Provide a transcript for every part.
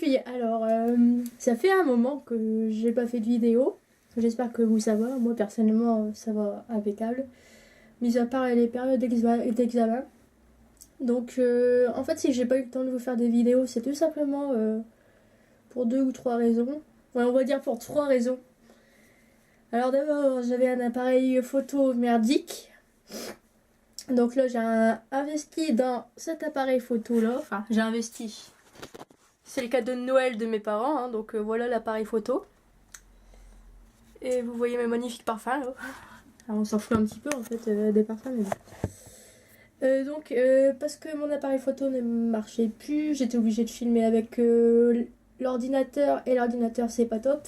Oui, alors, ça fait un moment que j'ai pas fait de vidéo. J'espère que vous ça va. Moi, personnellement, ça va impeccable. Mis à part les périodes d'examen. Donc, en fait, si j'ai pas eu le temps de vous faire des vidéos, c'est tout simplement pour 2 ou 3 raisons. Ouais, on va dire pour 3 raisons. Alors, d'abord, j'avais un appareil photo merdique. Donc là, j'ai investi dans cet appareil photo-là. Enfin, j'ai investi. C'est le cadeau de Noël de mes parents, hein, donc voilà l'appareil photo. Et vous voyez mes magnifiques parfums là. Alors, on s'en fout un petit peu en fait des parfums, mais bon. Donc, parce que mon appareil photo ne marchait plus, j'étais obligée de filmer avec l'ordinateur, et l'ordinateur c'est pas top.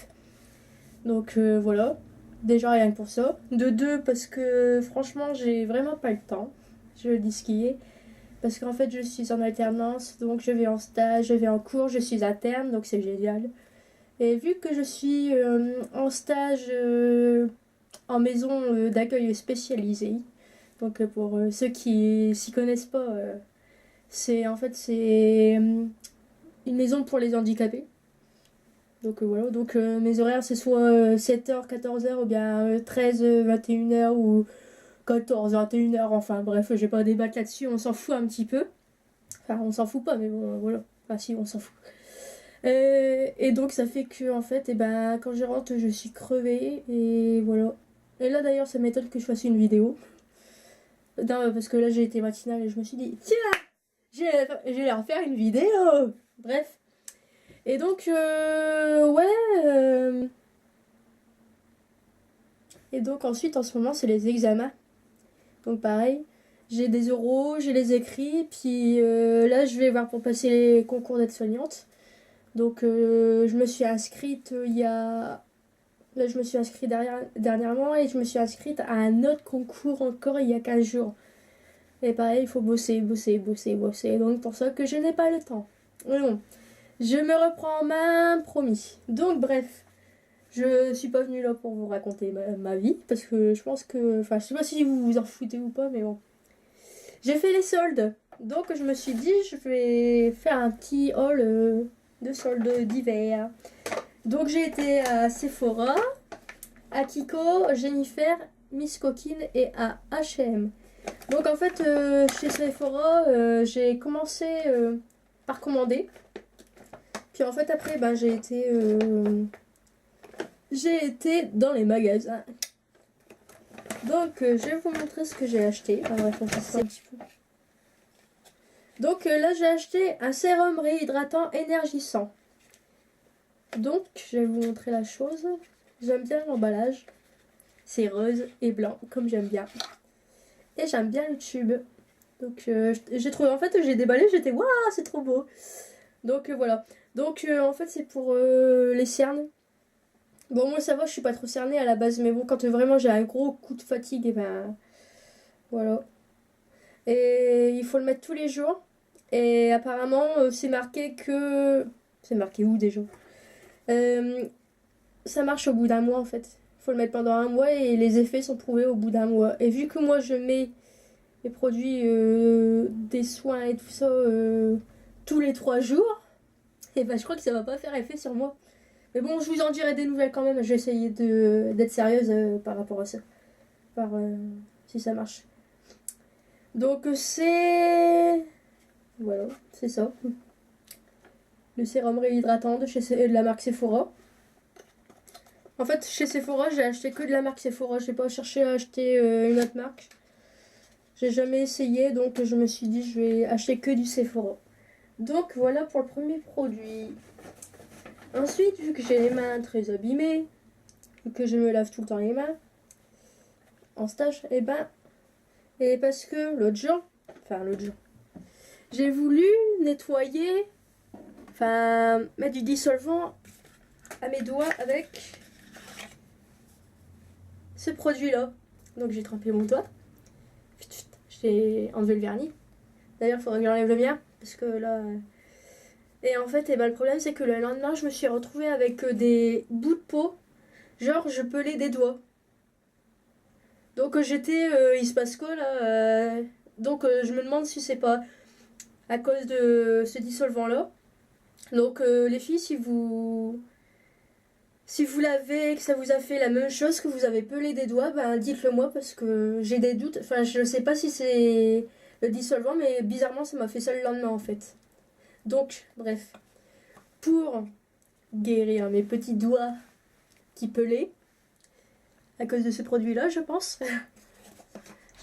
Donc voilà, déjà rien que pour ça. De deux, parce que franchement j'ai vraiment pas le temps, je le dis ce qui est. Parce qu'en fait je suis en alternance, donc je vais en stage, je vais en cours, je suis interne, donc c'est génial. Et vu que je suis en stage en maison d'accueil spécialisée, donc pour ceux qui s'y connaissent pas, c'est en fait c'est une maison pour les handicapés. Donc voilà, donc mes horaires c'est soit 7h, 14h ou bien 13, 21h ou 14, 21h, enfin bref, j'ai pas à débattre là-dessus, on s'en fout un petit peu. Enfin, on s'en fout pas, mais bon, voilà. Enfin, si, on s'en fout. Et donc, ça fait que, en fait, et ben, quand je rentre, je suis crevée. Et voilà. Et là, d'ailleurs, ça m'étonne que je fasse une vidéo. Non, parce que là, j'ai été matinale et je me suis dit, tiens, j'ai l'air faire une vidéo. Bref. Et donc, ouais. Et donc, ensuite, en ce moment, c'est les examens. Donc, pareil. J'ai des oraux, j'ai les écrits. Puis là, je vais voir pour passer les concours d'aide-soignante. Donc je me suis inscrite il y a... Là je me suis inscrite dernièrement et je me suis inscrite à un autre concours encore il y a 15 jours. Et pareil, il faut bosser, bosser, bosser, bosser. Donc pour ça que je n'ai pas le temps. Mais bon, je me reprends en main, promis. Donc bref, je suis pas venue là pour vous raconter ma vie. Parce que je pense que... Enfin, je sais pas si vous vous en foutez ou pas, mais bon. J'ai fait les soldes. Donc je me suis dit, je vais faire un petit haul de soldes d'hiver. Donc j'ai été à Sephora, à Kiko, Jennifer, Miss Coquine et à H&M. Donc en fait chez Sephora j'ai commencé par commander. Puis en fait après ben, j'ai été dans les magasins. Donc je vais vous montrer ce que j'ai acheté. Enfin, bref, on va faire un petit peu. Donc là j'ai acheté un sérum réhydratant énergisant. Donc, je vais vous montrer la chose. J'aime bien l'emballage. C'est rose et blanc, comme j'aime bien. Et j'aime bien le tube. Donc, j'ai trouvé... En fait, j'ai déballé, j'étais... Waouh, c'est trop beau. Donc, voilà. Donc, en fait, c'est pour les cernes. Bon, moi, ça va, je suis pas trop cernée à la base. Mais bon, quand vraiment j'ai un gros coup de fatigue, et ben... Voilà. Et il faut le mettre tous les jours. Et apparemment, c'est marqué que... C'est marqué où déjà ça marche au bout d'un mois en fait. Il faut le mettre pendant un mois et les effets sont prouvés au bout d'un mois. Et vu que moi je mets les produits des soins et tout ça tous les 3 jours, et ben je crois que ça va pas faire effet sur moi. Mais bon, je vous en dirai des nouvelles quand même. Je vais essayer d'être sérieuse par rapport à ça. Si ça marche. Donc c'est... Voilà, c'est ça. Le sérum réhydratant de la marque Sephora. En fait, chez Sephora, j'ai acheté que de la marque Sephora. J'ai pas cherché à acheter une autre marque. J'ai jamais essayé, donc je me suis dit je vais acheter que du Sephora. Donc voilà pour le premier produit. Ensuite, vu que j'ai les mains très abîmées, vu que je me lave tout le temps les mains en stage, et parce que l'autre jour, j'ai voulu nettoyer, mettre du dissolvant à mes doigts avec ce produit-là. Donc j'ai trempé mon doigt. J'ai enlevé le vernis. D'ailleurs, il faudrait que j'enlève le mien. Parce que là... Et en fait, le problème, c'est que le lendemain, je me suis retrouvée avec des bouts de peau. Genre, je pelais des doigts. Donc j'étais... il se passe quoi, là Donc je me demande si c'est pas à cause de ce dissolvant-là. Donc les filles, si vous l'avez, que ça vous a fait la même chose, que vous avez pelé des doigts, ben dites-le moi parce que j'ai des doutes. Enfin, je sais pas si c'est le dissolvant, mais bizarrement, ça m'a fait ça le lendemain en fait. Donc, bref, pour guérir mes petits doigts qui pelaient, à cause de ce produit-là, je pense.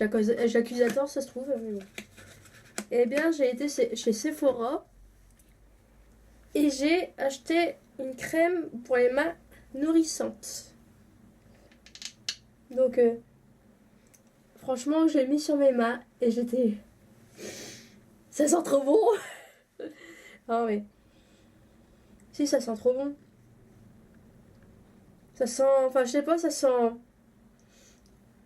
J'accusateur, ça se trouve. Mais bon. Eh bien, j'ai été chez Sephora et j'ai acheté une crème pour les mains nourrissantes. Donc, franchement, je l'ai mis sur mes mains et j'étais... Ça sent trop bon. Ah ouais. Si, ça sent trop bon. Ça sent... Enfin, je sais pas, ça sent...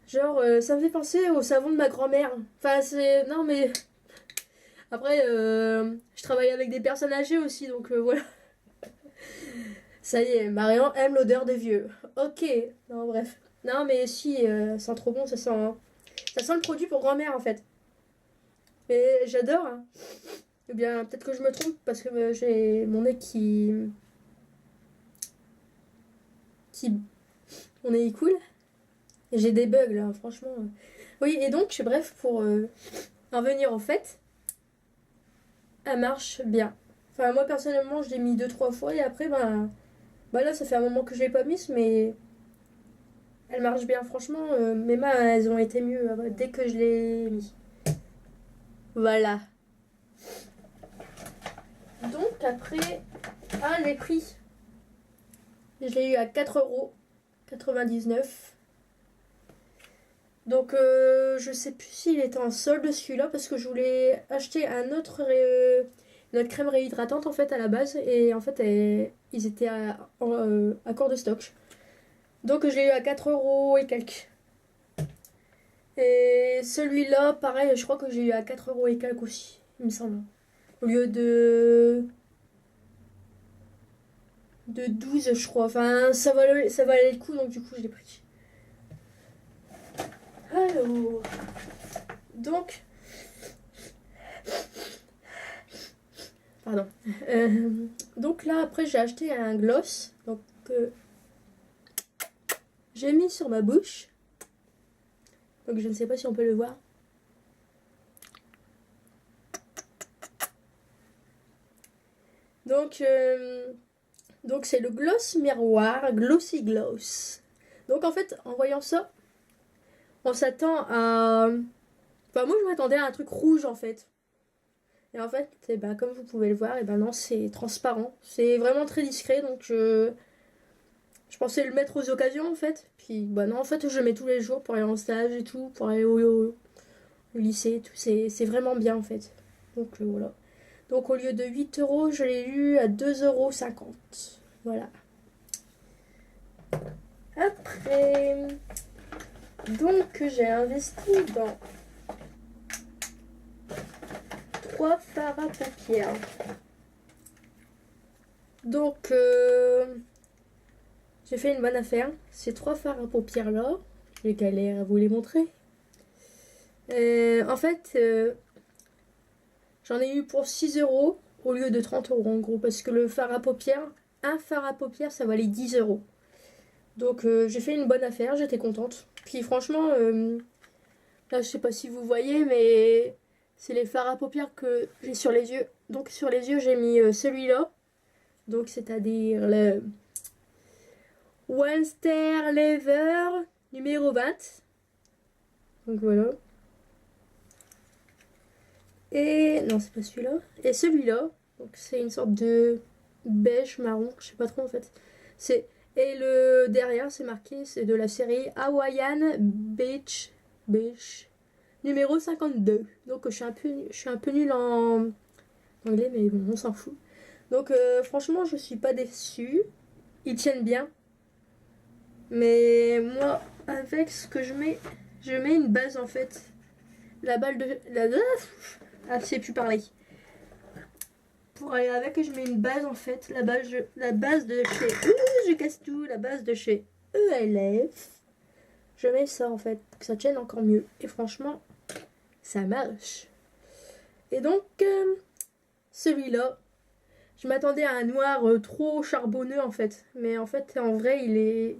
Genre, ça me fait penser au savon de ma grand-mère. Enfin, c'est... Non, mais... Après, je travaille avec des personnes âgées aussi, donc voilà. Ça y est, Marion aime l'odeur des vieux. Ok. Non, bref. Non, mais si, ça sent trop bon, ça sent... Ça sent le produit pour grand-mère, en fait. Mais j'adore, hein. Eh bien, peut-être que je me trompe, parce que j'ai mon nez qui... Mon nez, il coule. Et j'ai des bugs, là, franchement. Oui, et donc, bref, pour en venir au fait, elle marche bien. Enfin, moi, personnellement, je l'ai mis 2-3 fois, et après, bah là, ça fait un moment que je l'ai pas mise, mais elle marche bien. Franchement, mes mains, elles ont été mieux dès que je l'ai mis. Voilà. Donc, après, les prix. Je l'ai eu à 4,99 €. Donc, je sais plus s'il était en solde celui-là, parce que je voulais acheter notre crème réhydratante en fait à la base, et en fait ils étaient à court de stock. Donc je l'ai eu à 4 € et quelques. Et celui-là, pareil, je crois que j'ai eu à 4 € et quelques aussi, il me semble. Au lieu de 12, je crois. Enfin, ça valait le coup, donc du coup je l'ai pris. Alors, donc, pardon. Donc là, après, j'ai acheté un gloss. Donc, j'ai mis sur ma bouche. Donc, je ne sais pas si on peut le voir. Donc c'est le gloss miroir Glossy Gloss. Donc, en fait, en voyant ça, on s'attend à... Enfin, moi, je m'attendais à un truc rouge, en fait. Et en fait, comme vous pouvez le voir, non, c'est transparent. C'est vraiment très discret, donc je pensais le mettre aux occasions, en fait. Puis, non, en fait, je le mets tous les jours pour aller en stage et tout, pour aller au lycée et tout. C'est vraiment bien, en fait. Donc, voilà. Donc, au lieu de 8 €, je l'ai eu à 2,50 €. Voilà. Après, donc, j'ai investi dans 3 fards à paupières. Donc, j'ai fait une bonne affaire. Ces 3 fards à paupières là, j'ai galère à vous les montrer. En fait, j'en ai eu pour 6 € au lieu de 30 € en gros, parce que un fard à paupières, ça valait 10 €. Donc, j'ai fait une bonne affaire, j'étais contente. Puis franchement, là, je sais pas si vous voyez, mais c'est les fards à paupières que j'ai sur les yeux. Donc, sur les yeux, j'ai mis celui-là. Donc, c'est-à-dire le One Star Lever numéro 20. Donc, voilà. Et non, c'est pas celui-là. Et celui-là, donc c'est une sorte de beige marron, je sais pas trop en fait. Et le derrière, c'est marqué, c'est de la série Hawaiian Beach numéro 52. Donc je suis un peu nulle en anglais, mais bon, on s'en fout. Donc franchement, je suis pas déçue. Ils tiennent bien. Mais moi, avec ce que je mets une base en fait. La balle de ah, je sais plus parler. Pour aller avec, je mets une base en fait. La base de chez... je casse tout. La base de chez ELF. Je mets ça en fait. Pour que ça tienne encore mieux. Et franchement, ça marche. Et donc, celui-là, Je m'attendais à un noir trop charbonneux en fait. Mais en fait, en vrai, il est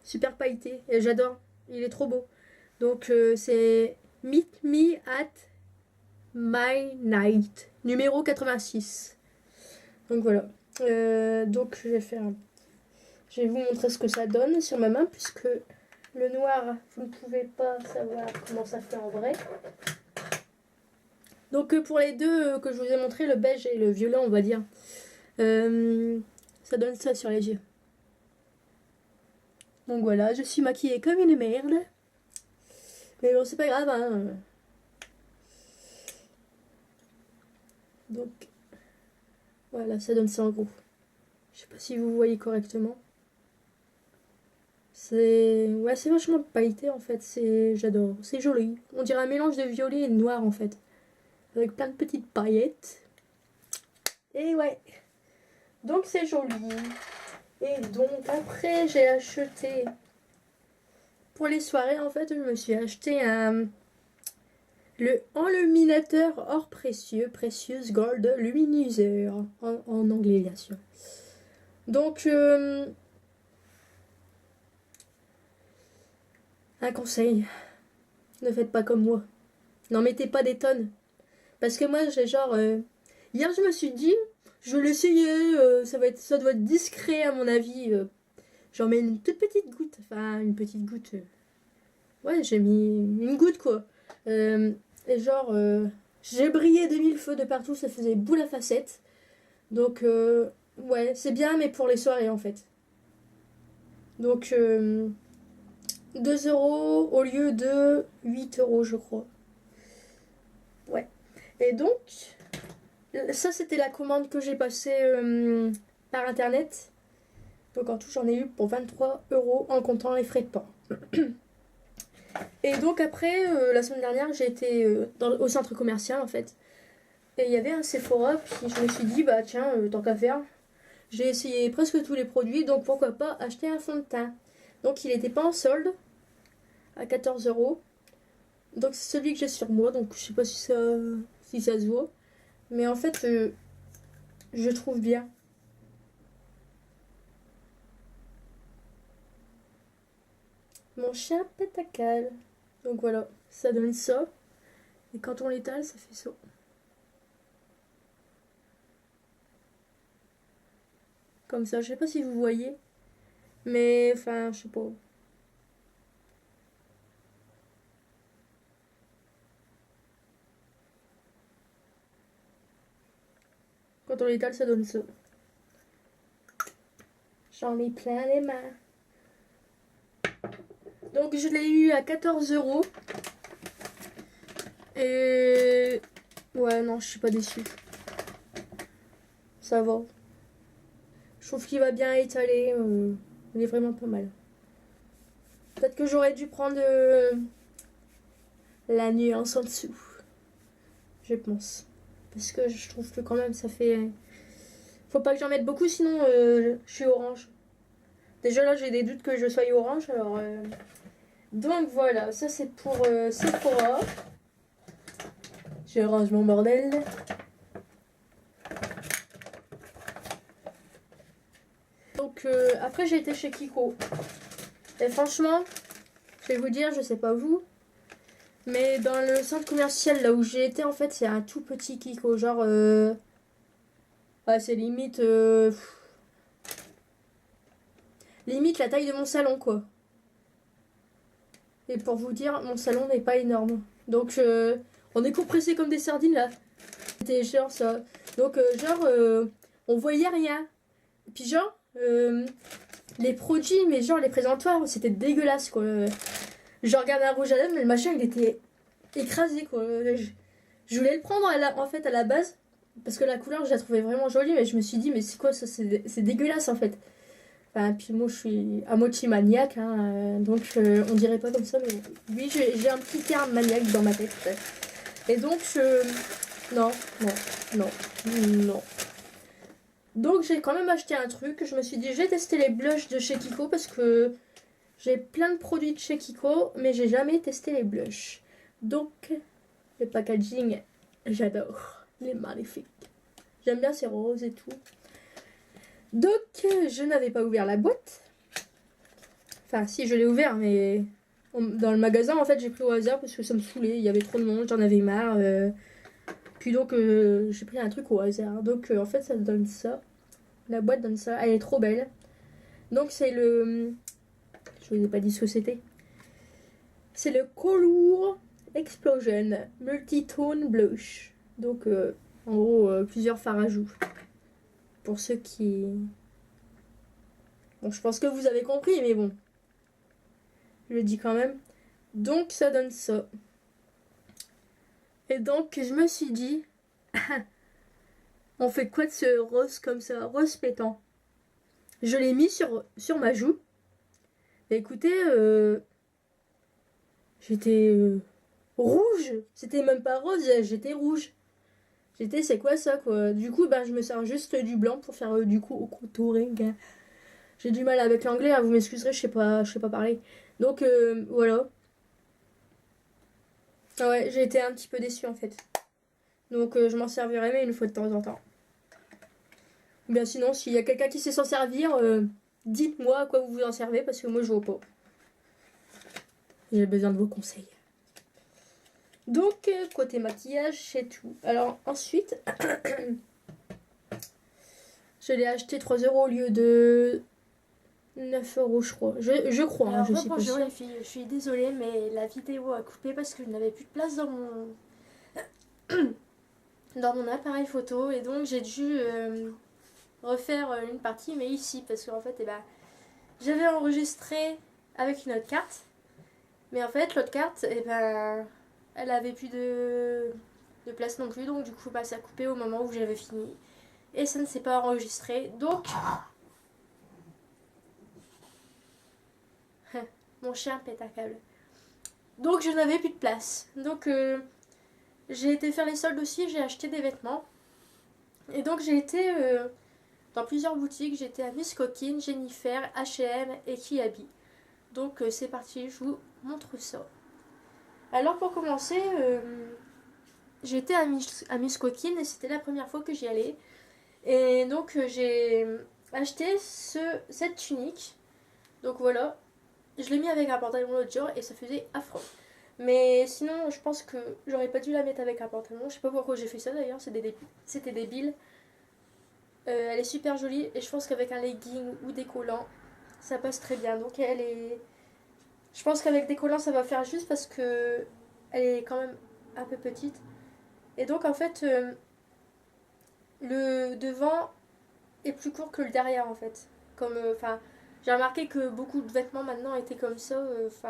super pailleté. Et j'adore. Il est trop beau. Donc c'est Meet Me at My Night, numéro 86. Donc voilà. Donc je vais vous montrer ce que ça donne sur ma main, puisque le noir, vous ne pouvez pas savoir comment ça fait en vrai. Donc pour les deux que je vous ai montré, le beige et le violet, on va dire, ça donne ça sur les yeux. Donc voilà, je suis maquillée comme une merde. Mais bon, c'est pas grave, hein. Donc voilà, ça donne ça en gros. Je sais pas si vous voyez correctement. C'est vachement pailleté en fait, j'adore, c'est joli. On dirait un mélange de violet et de noir en fait, avec plein de petites paillettes. Et ouais, donc c'est joli. Et donc après j'ai acheté pour les soirées en fait, je me suis acheté le enluminateur or précieux, Precious Gold Luminiseur en anglais bien sûr. Donc un conseil, ne faites pas comme moi. N'en mettez pas des tonnes. Parce que moi, j'ai genre... hier, je me suis dit, je vais l'essayer, ça doit être discret à mon avis. J'en mets une toute petite goutte. Enfin, une petite goutte. Ouais, j'ai mis une goutte, quoi. Et genre, j'ai brillé des mille feux de partout, ça faisait boule à facettes. Donc, ouais, c'est bien, mais pour les soirées, en fait. Donc, 2 euros au lieu de 8 euros, je crois. Ouais. Et donc, ça c'était la commande que j'ai passée par internet. Donc en tout, j'en ai eu pour 23 euros en comptant les frais de port. Et donc après, la semaine dernière, j'ai été au centre commercial en fait. Et il y avait un Sephora, puis je me suis dit, bah tiens, tant qu'à faire. J'ai essayé presque tous les produits, donc pourquoi pas acheter un fond de teint. Donc il n'était pas en solde, à 14 euros. Donc c'est celui que j'ai sur moi, donc je sais pas si ça se voit. Mais en fait, je trouve bien. Mon chien pétacal. Donc voilà, ça donne ça. Et quand on l'étale, ça fait ça. Comme ça, je sais pas si vous voyez. Mais enfin, je sais pas. Quand on l'étale, ça donne ça. J'en ai plein les mains. Donc je l'ai eu à 14 euros. Et... ouais, non, je suis pas déçue. Ça va. Je trouve qu'il va bien étaler. Il est vraiment pas mal. Peut-être que j'aurais dû prendre la nuance en dessous. Je pense. Parce que je trouve que quand même ça fait... Faut pas que j'en mette beaucoup, sinon je suis orange. Déjà là j'ai des doutes que je sois orange, alors... Donc voilà, ça c'est pour Sephora. Je range mon bordel. Donc après j'ai été chez Kiko. Et franchement, je vais vous dire, je sais pas vous, mais dans le centre commercial là où j'ai été, en fait, c'est un tout petit Kiko. Genre, ouais, c'est limite... limite la taille de mon salon, quoi. Et pour vous dire, mon salon n'est pas énorme. Donc, on est compressé comme des sardines, là. C'était genre ça. Donc, on voyait rien. Puis genre, les produits, mais genre les présentoirs, c'était dégueulasse, quoi. Je regardais un rouge à lèvres, mais le machin, il était écrasé, quoi. Je voulais le prendre, en fait, à la base. Parce que la couleur, je la trouvais vraiment jolie, mais je me suis dit, mais c'est quoi ça? C'est dégueulasse, en fait. Enfin, puis moi, je suis à moitié maniaque, hein, donc on dirait pas comme ça, mais oui, j'ai un petit terme maniaque dans ma tête. Et donc, non, non, non, non. Donc, j'ai quand même acheté un truc. Je me suis dit, j'ai testé les blushs de chez Kiko parce que j'ai plein de produits de chez Kiko, mais j'ai jamais testé les blushs. Donc, le packaging, j'adore. Il est magnifique. J'aime bien, c'est rose et tout. Donc, je n'avais pas ouvert la boîte. Enfin, si, je l'ai ouvert, mais dans le magasin, en fait, j'ai pris au hasard parce que ça me saoulait. Il y avait trop de monde, j'en avais marre. Puis donc, j'ai pris un truc au hasard. Donc, en fait, ça donne ça. La boîte donne ça. Elle est trop belle. Donc, c'est le... Je vous ai pas dit ce que c'était. C'est le Colour Explosion Multitone Blush. Donc, en gros, plusieurs fards à joues. Pour ceux qui... Bon, je pense que vous avez compris, mais bon. Je le dis quand même. Donc, ça donne ça. Et donc, je me suis dit... on fait quoi de ce rose comme ça? Rose pétant. Je l'ai mis sur ma joue. Et écoutez, j'étais rouge. C'était même pas rose, j'étais rouge. J'étais, c'est quoi ça, quoi? Du coup, je me sers juste du blanc pour faire du coup au contouring. J'ai du mal avec l'anglais, hein, vous m'excuserez, je sais pas parler. Donc, voilà. Ah ouais, j'ai été un petit peu déçue en fait. Donc, je m'en servirai, mais une fois de temps en temps. Bien sinon, s'il y a quelqu'un qui sait s'en servir, dites-moi à quoi vous vous en servez, parce que moi, je vois pas. J'ai besoin de vos conseils. Donc, côté maquillage, c'est tout. Alors, ensuite, je l'ai acheté 3 € au lieu de 9 €, je crois. Je crois, Alors, je sais pas bonjour sûre. les filles, je suis désolée, mais la vidéo a coupé parce que je n'avais plus de place dans mon appareil photo. Et donc, j'ai dû refaire une partie, mais ici, parce qu'en fait, j'avais enregistré avec une autre carte. Mais en fait, l'autre carte, elle avait plus de place non plus. Donc, du coup, ça a coupé au moment où j'avais fini. Et ça ne s'est pas enregistré. Donc, mon chien pète un câble. Donc, je n'avais plus de place. Donc, j'ai été faire les soldes aussi. J'ai acheté des vêtements. Et donc, j'ai été dans plusieurs boutiques. J'étais à Miss Coquine, Jennifer, H&M et Kiabi. Donc, c'est parti. Je vous montre ça. Alors, pour commencer... j'étais à Miss Coquine et c'était la première fois que j'y allais. Et donc j'ai acheté cette tunique. Donc voilà. Je l'ai mis avec un pantalon l'autre jour et ça faisait affreux. Mais sinon, je pense que j'aurais pas dû la mettre avec un pantalon. Je sais pas pourquoi j'ai fait ça d'ailleurs, c'était débile. Elle est super jolie et je pense qu'avec un legging ou des collants, ça passe très bien. Donc elle est... Je pense qu'avec des collants, ça va faire juste parce que elle est quand même un peu petite. Et donc en fait, le devant est plus court que le derrière en fait. Comme, j'ai remarqué que beaucoup de vêtements maintenant étaient comme ça.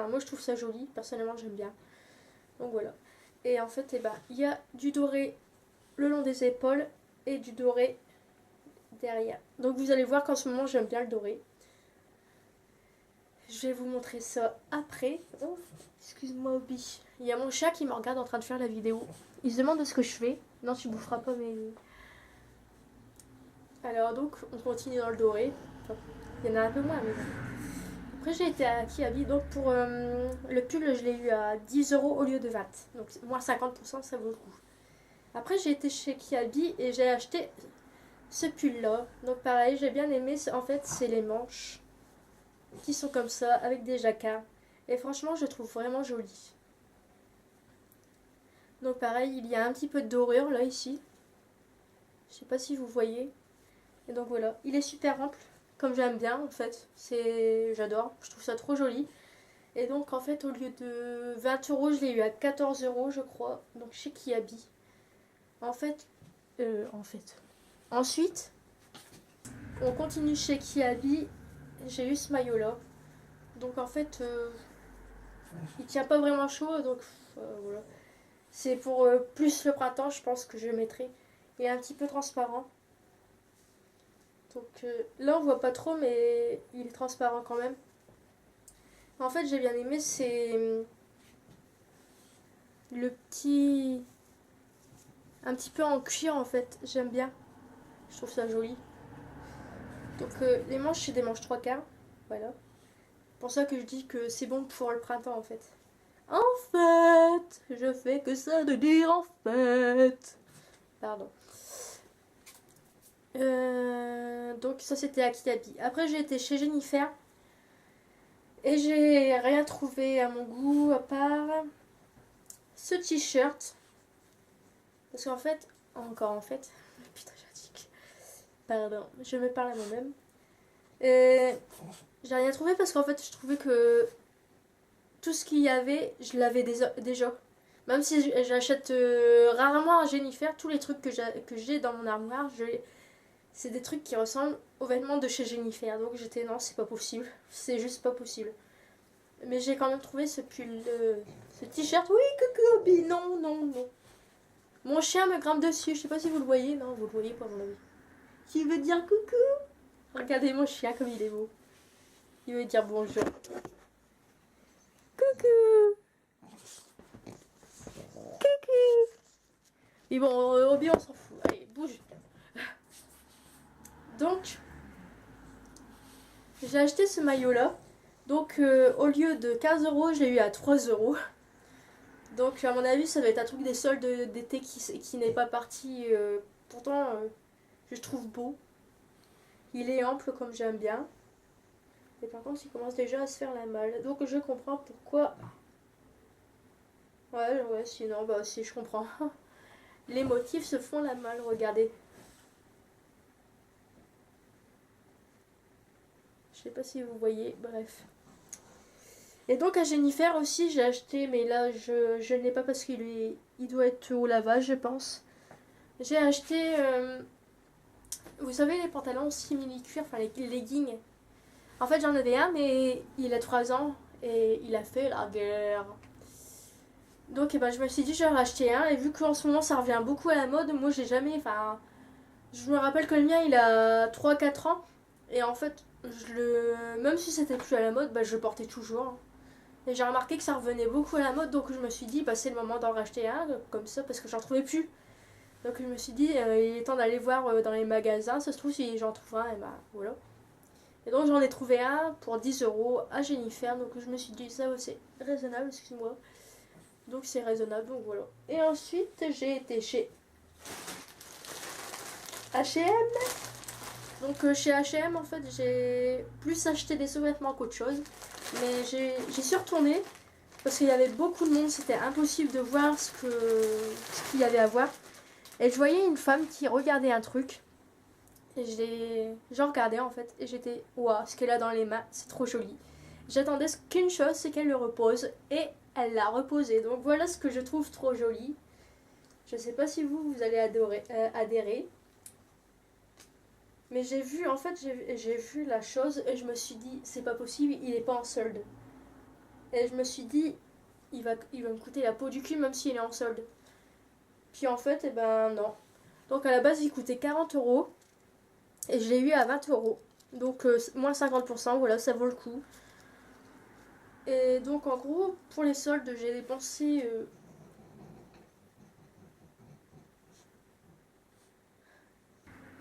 Moi je trouve ça joli, personnellement j'aime bien. Donc voilà. Et en fait, il y a du doré le long des épaules et du doré derrière. Donc vous allez voir qu'en ce moment j'aime bien le doré. Je vais vous montrer ça après. Oh, excuse-moi Obi. Il y a mon chat qui me regarde en train de faire la vidéo. Il se demande de ce que je fais. Non, tu boufferas pas mais... Alors donc on continue dans le doré. Enfin, il y en a un peu moins mais bon. Après j'ai été à Kiabi. Donc pour le pull je l'ai eu à 10 € au lieu de 20. Donc moins 50% ça vaut le coup. Après j'ai été chez Kiabi et j'ai acheté ce pull là. Donc pareil j'ai bien aimé. En fait c'est les manches qui sont comme ça avec des jacquards. Et franchement je le trouve vraiment joli. Donc pareil il y a un petit peu de dorure là ici. Je sais pas si vous voyez. Et donc voilà, il est super ample, comme j'aime bien en fait. J'adore, je trouve ça trop joli. Et donc en fait au lieu de 20 €, je l'ai eu à 14 € je crois. Donc chez Kiabi. En fait. Ensuite, on continue chez Kiabi. J'ai eu ce maillot là. Donc en fait, il tient pas vraiment chaud. Donc voilà. C'est pour plus le printemps, je pense que je le mettrai. Il est un petit peu transparent. Donc là on voit pas trop mais il est transparent quand même. En fait j'ai bien aimé c'est le petit... un petit peu en cuir en fait. J'aime bien. Je trouve ça joli. Donc les manches c'est des manches 3/4. Voilà. C'est pour ça que je dis que c'est bon pour le printemps en fait. En fait, je fais que ça de dire en fait. Pardon. Donc ça c'était à Kitabi. Après j'ai été chez Jennifer et j'ai rien trouvé à mon goût à part ce t-shirt. Parce qu'en fait, putain j'ai dit, pardon, je me parle à moi-même. J'ai rien trouvé parce qu'en fait je trouvais que tout ce qu'il y avait, je l'avais déjà. Même si j'achète rarement à Jennifer, tous les trucs que j'ai dans mon armoire, c'est des trucs qui ressemblent aux vêtements de chez Jennifer. Donc j'étais non, c'est pas possible. C'est juste pas possible. Mais j'ai quand même trouvé ce pull, ce t-shirt. Oui, coucou, Obi. Non, non, non. Mon chien me grimpe dessus. Je sais pas si vous le voyez. Non, vous le voyez pas, à mon avis. Qui veut dire coucou. Regardez mon chien comme il est beau. Il veut dire bonjour. Coucou. Coucou. Mais bon, Obi, on s'en fout. Allez, bouge. Donc, j'ai acheté ce maillot-là. Donc, au lieu de 15 euros, je l'ai eu à 3 euros. Donc, à mon avis, ça doit être un truc des soldes d'été qui n'est pas parti. Pourtant, je trouve beau. Il est ample comme j'aime bien. Et par contre, il commence déjà à se faire la malle. Donc, je comprends pourquoi. Ouais, sinon, bah, si, je comprends. Les motifs se font la malle, regardez. Je sais pas si vous voyez, bref. Et donc à Jennifer aussi j'ai acheté, mais là je ne l'ai pas parce il doit être au lavage je pense. J'ai acheté, vous savez les pantalons simili-cuir, enfin les leggings. En fait j'en avais un mais il a 3 ans et il a fait la guerre. Donc eh ben, je me suis dit je vais en racheter un et vu qu'en ce moment ça revient beaucoup à la mode, moi j'ai jamais, enfin je me rappelle que le mien il a 3-4 ans et en fait même si c'était plus à la mode, bah, je le portais toujours. Et j'ai remarqué que ça revenait beaucoup à la mode, donc je me suis dit, bah, c'est le moment d'en racheter un, comme ça, parce que j'en trouvais plus. Donc je me suis dit, il est temps d'aller voir dans les magasins, ça se trouve, si j'en trouve un, et bah voilà. Et donc j'en ai trouvé un pour 10 euros à Jennifer, donc je me suis dit, ça c'est raisonnable, excuse-moi. Donc c'est raisonnable, donc voilà. Et ensuite, j'ai été chez H&M. Donc chez H&M, en fait, j'ai plus acheté des sous-vêtements qu'autre chose. Mais j'ai su retourner parce qu'il y avait beaucoup de monde, c'était impossible de voir ce qu'il y avait à voir. Et je voyais une femme qui regardait un truc. Et j'en regardais en fait. Et j'étais, waouh, ce qu'elle a dans les mains, c'est trop joli. J'attendais qu'une chose, c'est qu'elle le repose. Et elle l'a reposé. Donc voilà ce que je trouve trop joli. Je sais pas si vous allez adhérer. Mais j'ai vu, en fait, j'ai vu la chose et je me suis dit, c'est pas possible, il est pas en solde. Et je me suis dit, il va me coûter la peau du cul même s'il est en solde. Puis en fait, eh ben non. Donc à la base, il coûtait 40 euros et je l'ai eu à 20 euros. Donc moins 50%, voilà, ça vaut le coup. Et donc en gros, pour les soldes, j'ai dépensé...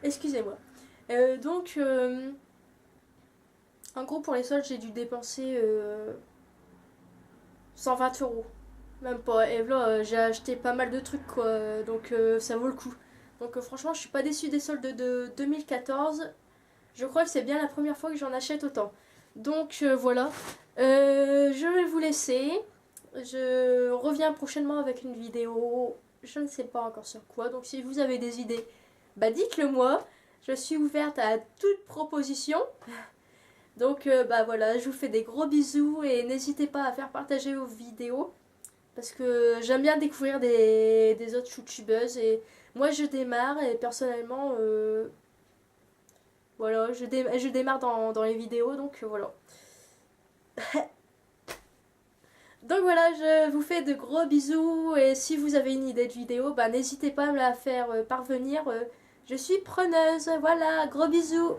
Excusez-moi. Donc, en gros, pour les soldes, j'ai dû dépenser 120 euros. Même pas. Et là, j'ai acheté pas mal de trucs, quoi. Donc, ça vaut le coup. Donc, franchement, je suis pas déçue des soldes de 2014. Je crois que c'est bien la première fois que j'en achète autant. Donc, voilà. Je vais vous laisser. Je reviens prochainement avec une vidéo. Je ne sais pas encore sur quoi. Donc, si vous avez des idées, bah dites-le moi. Je suis ouverte à toute proposition. Donc bah voilà, je vous fais des gros bisous et n'hésitez pas à faire partager vos vidéos parce que j'aime bien découvrir des autres youtubeuses et moi je démarre et personnellement voilà, je démarre dans les vidéos donc voilà. Donc voilà, je vous fais de gros bisous et si vous avez une idée de vidéo, bah n'hésitez pas à me la faire parvenir. Je suis preneuse, voilà, gros bisous.